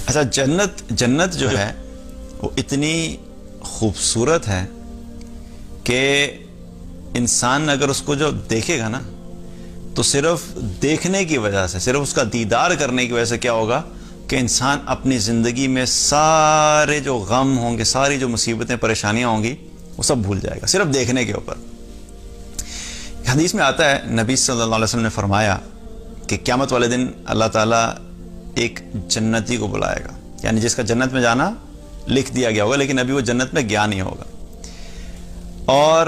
اچھا جنت جو ہے وہ اتنی خوبصورت ہے کہ انسان اگر اس کو جو دیکھے گا نا تو صرف دیکھنے کی وجہ سے، صرف اس کا دیدار کرنے کی وجہ سے کیا ہوگا کہ انسان اپنی زندگی میں سارے جو غم ہوں گے، ساری جو مصیبتیں پریشانیاں ہوں گی وہ سب بھول جائے گا صرف دیکھنے کے اوپر۔ حدیث میں آتا ہے نبی صلی اللہ علیہ وسلم نے فرمایا کہ قیامت والے دن اللہ تعالیٰ ایک جنتی کو بلائے گا، یعنی جس کا جنت میں جانا لکھ دیا گیا ہوگا لیکن ابھی وہ جنت میں گیا نہیں ہوگا، اور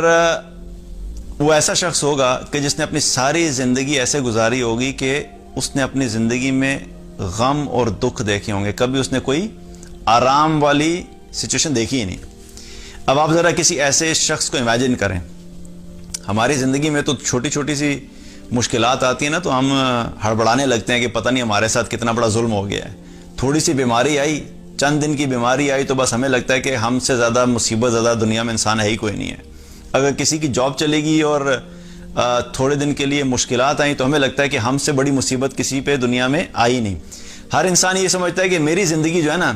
وہ ایسا شخص ہوگا کہ جس نے اپنی ساری زندگی ایسے گزاری ہوگی کہ اس نے اپنی زندگی میں غم اور دکھ دیکھے ہوں گے، کبھی اس نے کوئی آرام والی سچویشن دیکھی ہی نہیں۔ اب آپ ذرا کسی ایسے شخص کو امیجن کریں، ہماری زندگی میں تو چھوٹی چھوٹی سی مشکلات آتی ہیں نا تو ہم ہڑبڑانے لگتے ہیں کہ پتہ نہیں ہمارے ساتھ کتنا بڑا ظلم ہو گیا ہے۔ تھوڑی سی بیماری آئی، چند دن کی بیماری آئی تو بس ہمیں لگتا ہے کہ ہم سے زیادہ مصیبت زیادہ دنیا میں انسان ہے ہی کوئی نہیں ہے۔ اگر کسی کی جاب چلے گی اور تھوڑے دن کے لیے مشکلات آئیں تو ہمیں لگتا ہے کہ ہم سے بڑی مصیبت کسی پہ دنیا میں آئی نہیں۔ ہر انسان یہ سمجھتا ہے کہ میری زندگی جو ہے نا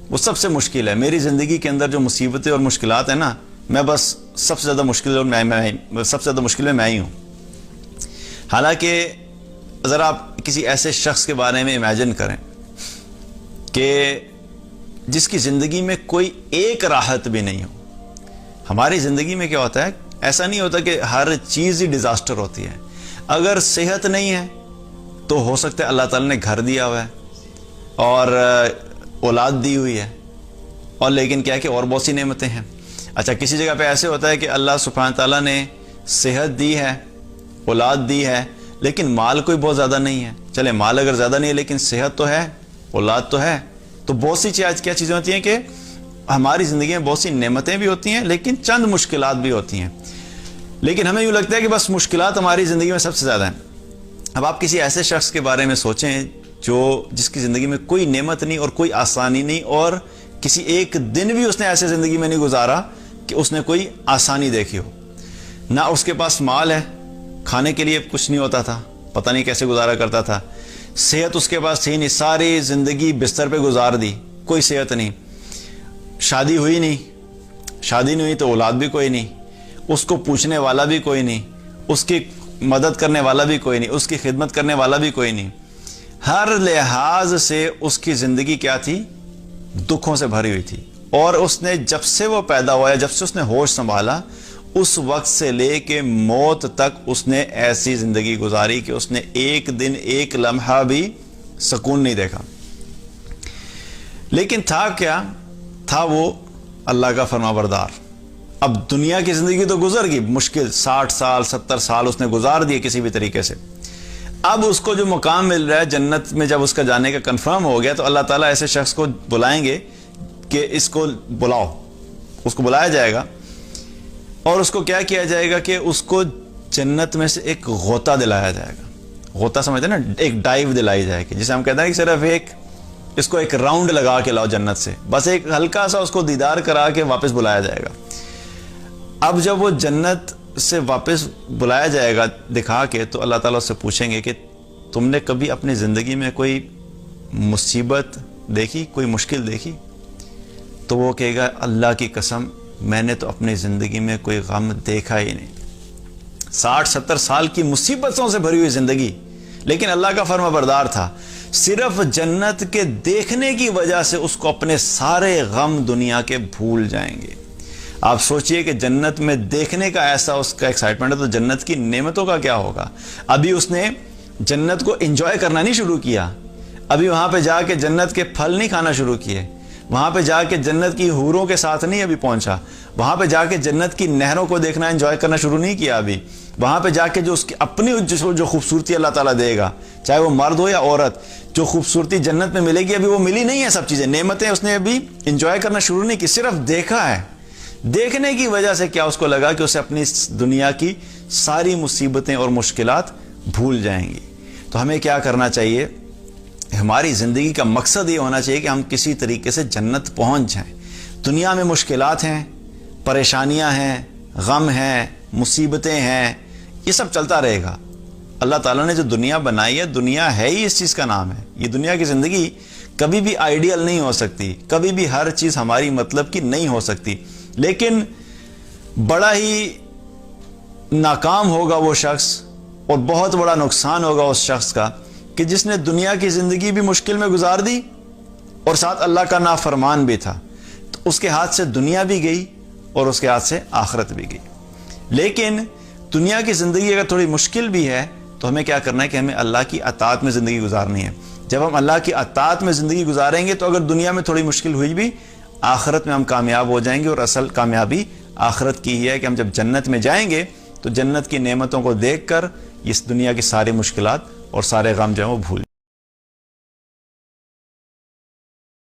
وہ سب سے مشکل ہے، میری زندگی کے اندر جو مصیبتیں اور مشکلات ہیں نا میں بس سب سے زیادہ مشکل میں ہی ہوں۔ حالانکہ ذرا آپ کسی ایسے شخص کے بارے میں امیجن کریں کہ جس کی زندگی میں کوئی ایک راحت بھی نہیں ہو۔ ہماری زندگی میں کیا ہوتا ہے، ایسا نہیں ہوتا کہ ہر چیز ہی ڈیزاسٹر ہوتی ہے۔ اگر صحت نہیں ہے تو ہو سکتا ہے اللہ تعالیٰ نے گھر دیا ہوا ہے اور اولاد دی ہوئی ہے، اور لیکن کیا ہے کہ اور بہت سی نعمتیں ہیں۔ اچھا کسی جگہ پہ ایسے ہوتا ہے کہ اللہ سبحانہ تعالیٰ نے صحت دی ہے، اولاد دی ہے، لیکن مال کوئی بہت زیادہ نہیں ہے۔ چلے مال اگر زیادہ نہیں ہے لیکن صحت تو ہے، اولاد تو ہے، تو بہت سی کیا چیزیں ہوتی ہیں کہ ہماری زندگی میں بہت سی نعمتیں بھی ہوتی ہیں لیکن چند مشکلات بھی ہوتی ہیں، لیکن ہمیں یوں لگتا ہے کہ بس مشکلات ہماری زندگی میں سب سے زیادہ ہیں۔ اب آپ کسی ایسے شخص کے بارے میں سوچیں جس کی زندگی میں کوئی نعمت نہیں اور کوئی آسانی نہیں، اور کسی ایک دن بھی اس نے ایسے زندگی میں نہیں گزارا کہ اس نے کوئی آسانی دیکھی ہو۔ نہ اس کے پاس مال ہے، کھانے کے لیے کچھ نہیں ہوتا تھا، پتہ نہیں کیسے گزارا کرتا تھا۔ صحت اس کے پاس تھی نہیں، ساری زندگی بستر پہ گزار دی، کوئی صحت نہیں۔ شادی ہوئی نہیں تو اولاد بھی کوئی نہیں، اس کو پوچھنے والا بھی کوئی نہیں، اس کی مدد کرنے والا بھی کوئی نہیں، اس کی خدمت کرنے والا بھی کوئی نہیں۔ ہر لحاظ سے اس کی زندگی کیا تھی، دکھوں سے بھری ہوئی تھی، اور اس نے جب سے وہ پیدا ہوا، جب سے اس نے ہوش سنبھالا، اس وقت سے لے کے موت تک اس نے ایسی زندگی گزاری کہ اس نے ایک دن ایک لمحہ بھی سکون نہیں دیکھا۔ لیکن تھا کیا؟ تھا وہ اللہ کا فرما بردار۔ اب دنیا کی زندگی تو گزر گئی، مشکل 60 سال 70 سال اس نے گزار دیے کسی بھی طریقے سے۔ اب اس کو جو مقام مل رہا ہے جنت میں، جب اس کا جانے کا کنفرم ہو گیا تو اللہ تعالیٰ ایسے شخص کو بلائیں گے کہ اس کو بلاؤ، اس کو بلایا جائے گا، اور اس کو کیا کیا جائے گا کہ اس کو جنت میں سے ایک غوطہ دلایا جائے گا۔ غوطہ سمجھتے ہیں نا، ایک ڈائیو دلائی جائے گی، جسے ہم کہتے ہیں کہ صرف اس کو ایک راؤنڈ لگا کے لاؤ جنت سے، بس ایک ہلکا سا اس کو دیدار کرا کے واپس بلایا جائے گا۔ اب جب وہ جنت سے واپس بلایا جائے گا دکھا کے، تو اللہ تعالیٰ اس سے پوچھیں گے کہ تم نے کبھی اپنی زندگی میں کوئی مصیبت دیکھی، کوئی مشکل دیکھی؟ تو وہ کہے گا اللہ کی قسم میں نے تو اپنی زندگی میں کوئی غم دیکھا ہی نہیں۔ 60-70 سال کی مصیبتوں سے بھری ہوئی زندگی، لیکن اللہ کا فرما بردار تھا۔ صرف جنت کے دیکھنے کی وجہ سے اس کو اپنے سارے غم دنیا کے بھول جائیں گے۔ آپ سوچئے کہ جنت میں دیکھنے کا ایسا اس کا ایکسائٹمنٹ ہے، تو جنت کی نعمتوں کا کیا ہوگا؟ ابھی اس نے جنت کو انجوائے کرنا نہیں شروع کیا، ابھی وہاں پہ جا کے جنت کے پھل نہیں کھانا شروع کیے، وہاں پہ جا کے جنت کی حوروں کے ساتھ نہیں ابھی پہنچا، وہاں پہ جا کے جنت کی نہروں کو دیکھنا انجوائے کرنا شروع نہیں کیا ابھی، وہاں پہ جا کے جو اس کی اپنی جو خوبصورتی اللہ تعالیٰ دے گا، چاہے وہ مرد ہو یا عورت، جو خوبصورتی جنت میں ملے گی ابھی وہ ملی نہیں ہے، سب چیزیں نعمتیں اس نے ابھی انجوائے کرنا شروع نہیں کی، صرف دیکھا ہے۔ دیکھنے کی وجہ سے کیا اس کو لگا کہ اسے اپنی دنیا کی ساری مصیبتیں اور مشکلات بھول جائیں گی۔ تو ہمیں کیا کرنا چاہیے؟ ہماری زندگی کا مقصد یہ ہونا چاہیے کہ ہم کسی طریقے سے جنت پہنچ جائیں۔ دنیا میں مشکلات ہیں، پریشانیاں ہیں، غم ہیں، مصیبتیں ہیں، یہ سب چلتا رہے گا۔ اللہ تعالیٰ نے جو دنیا بنائی ہے، دنیا ہے ہی اس چیز کا نام ہے۔ یہ دنیا کی زندگی کبھی بھی آئیڈیل نہیں ہو سکتی، کبھی بھی ہر چیز ہماری مطلب کی نہیں ہو سکتی، لیکن بڑا ہی ناکام ہوگا وہ شخص اور بہت بڑا نقصان ہوگا اس شخص کا کہ جس نے دنیا کی زندگی بھی مشکل میں گزار دی اور ساتھ اللہ کا نافرمان بھی تھا، تو اس کے ہاتھ سے دنیا بھی گئی اور اس کے ہاتھ سے آخرت بھی گئی۔ لیکن دنیا کی زندگی اگر تھوڑی مشکل بھی ہے تو ہمیں کیا کرنا ہے کہ ہمیں اللہ کی اطاعت میں زندگی گزارنی ہے۔ جب ہم اللہ کی اطاعت میں زندگی گزاریں گے تو اگر دنیا میں تھوڑی مشکل ہوئی بھی، آخرت میں ہم کامیاب ہو جائیں گے، اور اصل کامیابی آخرت کی ہی ہے کہ ہم جب جنت میں جائیں گے تو جنت کی نعمتوں کو دیکھ کر اس دنیا کی ساری مشکلات اور سارے غم جو ہیں وہ بھول